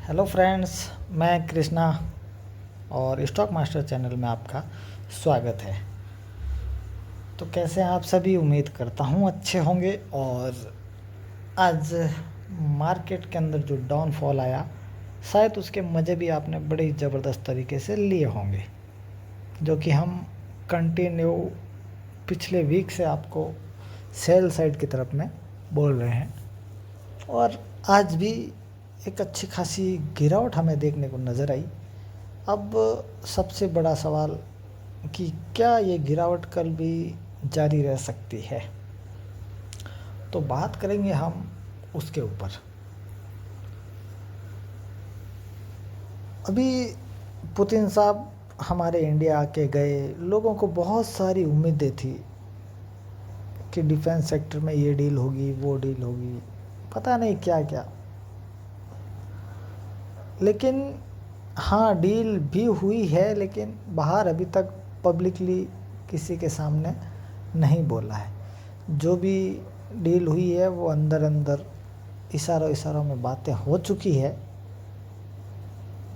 Hello friends, मैं कृष्णा और stock master channel में आपका स्वागत है। तो कैसे हैं आप सभी? उम्मीद करता हूं अच्छे होंगे। और आज मार्केट के अंदर जो डाउनफॉल आया, शायद उसके मज़े भी आपने बड़े ज़बरदस्त तरीके से लिए होंगे, जो कि हम कंटिन्यू पिछले वीक से आपको सेल साइड की तरफ में बोल रहे हैं। और आज भी एक अच्छी खासी गिरावट हमें देखने को नज़र आई। अब सबसे बड़ा सवाल कि क्या ये गिरावट कल भी जारी रह सकती है, तो बात करेंगे हम उसके ऊपर। अभी पुतिन साहब हमारे इंडिया आके गए, लोगों को बहुत सारी उम्मीदें थी कि डिफेंस सेक्टर में ये डील होगी, वो डील होगी, पता नहीं क्या क्या। लेकिन हाँ, डील भी हुई है, लेकिन बाहर अभी तक पब्लिकली किसी के सामने नहीं बोला है। जो भी डील हुई है वो अंदर अंदर इशारों में बातें हो चुकी है।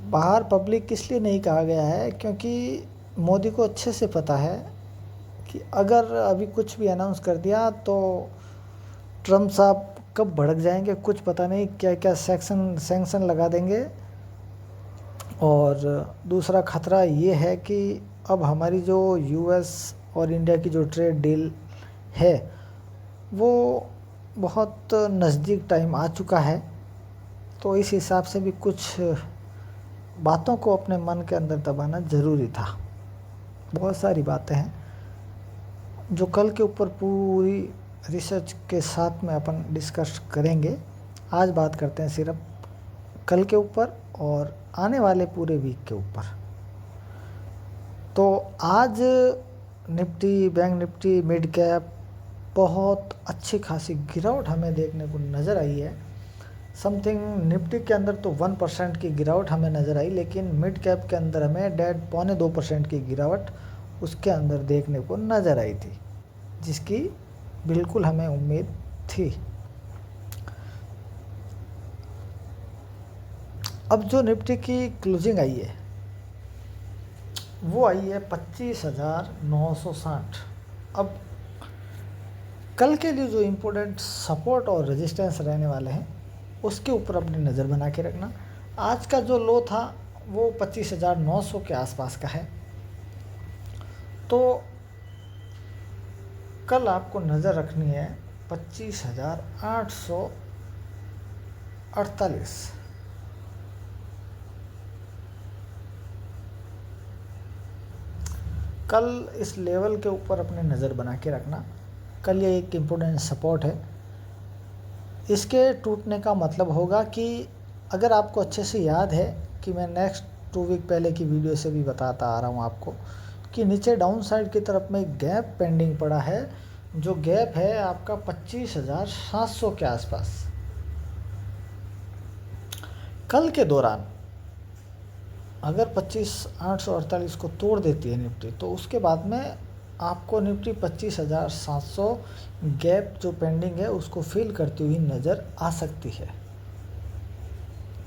बाहर पब्लिक इसलिए नहीं कहा गया है क्योंकि मोदी को अच्छे से पता है कि अगर अभी कुछ भी अनाउंस कर दिया तो ट्रम्प साहब कब भड़क जाएंगे, कुछ पता नहीं क्या क्या सैंक्शन लगा देंगे। और दूसरा खतरा ये है कि अब हमारी जो यूएस और इंडिया की जो ट्रेड डील है वो बहुत नज़दीक टाइम आ चुका है। तो इस हिसाब से भी कुछ बातों को अपने मन के अंदर दबाना ज़रूरी था। बहुत सारी बातें हैं जो कल के ऊपर पूरी रिसर्च के साथ में अपन डिस्कस करेंगे। आज बात करते हैं सिर्फ कल के ऊपर और आने वाले पूरे वीक के ऊपर। तो आज Nifty, bank Nifty, mid cap बहुत अच्छी खासी गिरावट हमें देखने को नज़र आई है। समथिंग निफ्टी के अंदर तो 1% की गिरावट हमें नज़र आई, लेकिन मिड कैप के अंदर हमें 1.25% की गिरावट उसके अंदर देखने को नज़र आई थी, जिसकी बिल्कुल हमें उम्मीद थी। अब जो निफ्टी की क्लोजिंग आई है वो आई है 25,960। अब कल के लिए जो इम्पोर्टेंट सपोर्ट और रेजिस्टेंस रहने वाले हैं उसके ऊपर अपनी नज़र बना के रखना। आज का जो लो था वो 25,900 के आसपास का है। तो कल आपको नज़र रखनी है 25,848। कल इस लेवल के ऊपर अपनी नज़र बना के रखना। कल ये एक इम्पोर्टेंट सपोर्ट है। इसके टूटने का मतलब होगा कि अगर आपको अच्छे से याद है कि मैं नेक्स्ट 2 वीक पहले की वीडियो से भी बताता आ रहा हूँ आपको कि नीचे डाउन साइड की तरफ में एक गैप पेंडिंग पड़ा है, जो गैप है आपका 25,700 के आसपास। कल के दौरान अगर 25,848 को तोड़ देती है निफ्टी, तो उसके बाद में आपको निफ्टी 25,700 गैप जो पेंडिंग है उसको फिल करती हुई नज़र आ सकती है।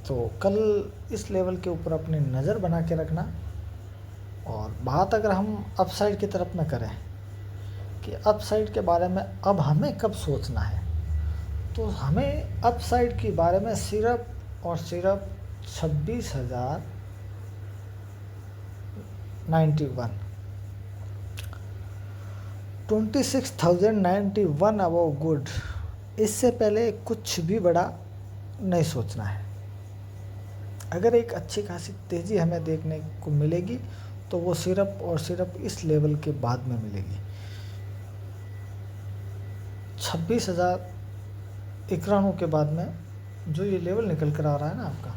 तो कल इस लेवल के ऊपर अपनी नज़र बना के रखना। और बात अगर हम अपसाइड की तरफ में करें कि अपसाइड के बारे में अब हमें कब सोचना है, तो हमें अपसाइड के बारे में सिर्फ और सिर्फ 26,091 अबव गुड। इससे पहले कुछ भी बड़ा नहीं सोचना है। अगर एक अच्छी खासी तेज़ी हमें देखने को मिलेगी तो वो सिर्फ और सिर्फ इस लेवल के बाद में मिलेगी। 26,091 के बाद में जो ये लेवल निकल कर आ रहा है ना आपका,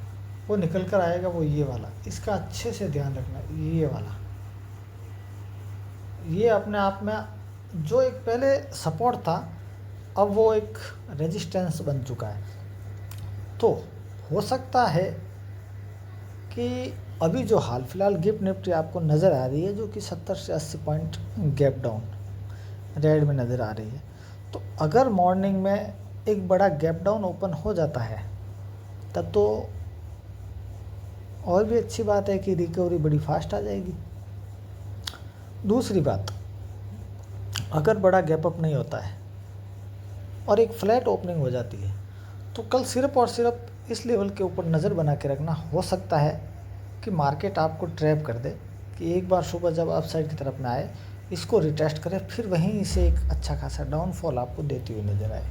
वो निकल कर आएगा, वो ये वाला। इसका अच्छे से ध्यान रखना, ये वाला। ये अपने आप में जो एक पहले सपोर्ट था, अब वो एक रेजिस्टेंस बन चुका है। तो हो सकता है कि अभी जो हाल फिलहाल गिफ्ट निफ्टी आपको नज़र आ रही है, जो कि 70 से 80 पॉइंट गैप डाउन रेड में नज़र आ रही है, तो अगर मॉर्निंग में एक बड़ा गैप डाउन ओपन हो जाता है तब तो और भी अच्छी बात है कि रिकवरी बड़ी फास्ट आ जाएगी। दूसरी बात, अगर बड़ा गैप अप नहीं होता है और एक फ्लैट ओपनिंग हो जाती है तो कल सिर्फ और सिर्फ इस लेवल के ऊपर नज़र बना के रखना। हो सकता है कि मार्केट आपको ट्रैप कर दे कि एक बार सुबह जब अपसाइड की तरफ में आए इसको रिटेस्ट करे, फिर वहीं से एक अच्छा खासा डाउनफॉल आपको देती हुई नज़र आए।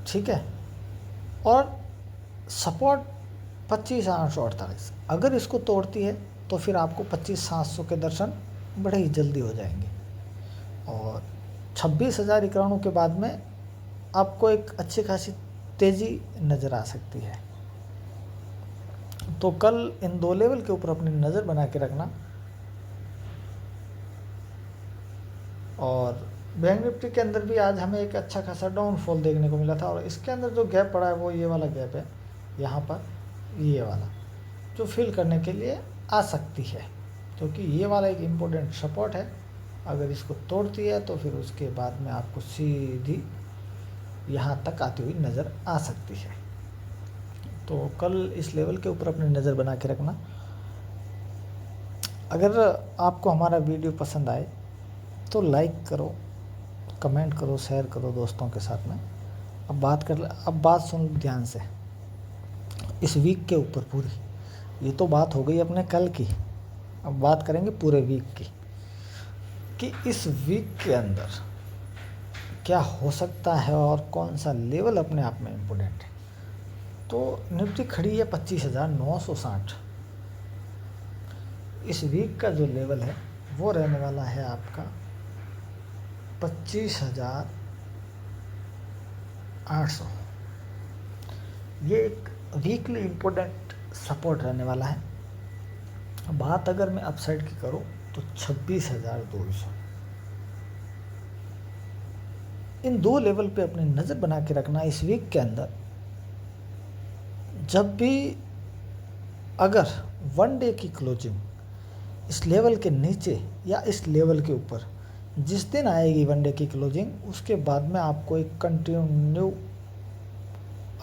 ठीक है, और सपोर्ट 25,848 अगर इसको तोड़ती है तो फिर आपको 25,700 के दर्शन बड़े ही जल्दी हो जाएंगे और 26,091 के बाद में आपको एक अच्छी खासी तेज़ी नज़र आ सकती है। तो कल इन दो लेवल के ऊपर अपनी नज़र बना के रखना। और बैंक निफ्टी के अंदर भी आज हमें एक अच्छा खासा डाउनफॉल देखने को मिला था और इसके अंदर जो गैप पड़ा है वो ये वाला गैप है, यहाँ पर ये वाला जो फिल करने के लिए आ सकती है, क्योंकि ये वाला एक इम्पोर्टेंट सपोर्ट है। अगर इसको तोड़ती है तो फिर उसके बाद में आपको सीधी यहाँ तक आती हुई नज़र आ सकती है। तो कल इस लेवल के ऊपर अपनी नज़र बना के रखना। अगर आपको हमारा वीडियो पसंद आए तो लाइक करो, कमेंट करो, शेयर करो दोस्तों के साथ में। अब बात सुन लो ध्यान से इस वीक के ऊपर पूरी। ये तो बात हो गई अपने कल की, अब बात करेंगे पूरे वीक की कि इस वीक के अंदर क्या हो सकता है और कौन सा लेवल अपने आप में इम्पोर्टेंट है। तो निफ्टी खड़ी है 25,960। इस वीक का जो लेवल है वो रहने वाला है आपका 25,800। ये एक वीकली इम्पोर्टेंट सपोर्ट रहने वाला है। बात अगर मैं अपसाइड की करूं तो 26,200। इन दो लेवल पे अपनी नज़र बना के रखना इस वीक के अंदर। जब भी अगर वन डे की क्लोजिंग इस लेवल के नीचे या इस लेवल के ऊपर जिस दिन आएगी वन डे की क्लोजिंग, उसके बाद में आपको एक कंटिन्यू,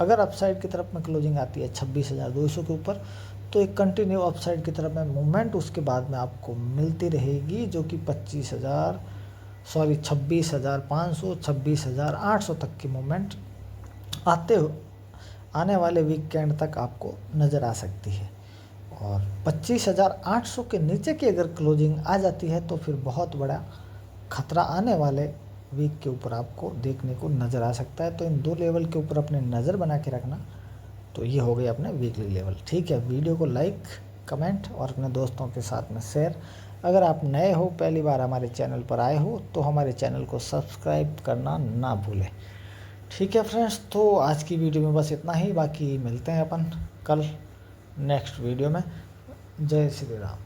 अगर अपसाइड की तरफ में क्लोजिंग आती है 26,200 के ऊपर तो एक कंटिन्यू अपसाइड की तरफ में मूवमेंट उसके बाद में आपको मिलती रहेगी, जो कि 26,500, 26,800 तक की मूवमेंट आने वाले वीकेंड तक आपको नज़र आ सकती है। और 25,800 के नीचे की अगर क्लोजिंग आ जाती है तो फिर बहुत बड़ा खतरा आने वाले वीक के ऊपर आपको देखने को नज़र आ सकता है। तो इन दो लेवल के ऊपर अपने नज़र बना के रखना। तो ये हो गए अपने वीकली लेवल। ठीक है, वीडियो को लाइक, कमेंट और अपने दोस्तों के साथ में शेयर। अगर आप नए हो, पहली बार हमारे चैनल पर आए हो तो हमारे चैनल को सब्सक्राइब करना ना भूलें। ठीक है फ्रेंड्स, तो आज की वीडियो में बस इतना ही। बाकी मिलते हैं अपन कल नेक्स्ट वीडियो में। जय श्री राम।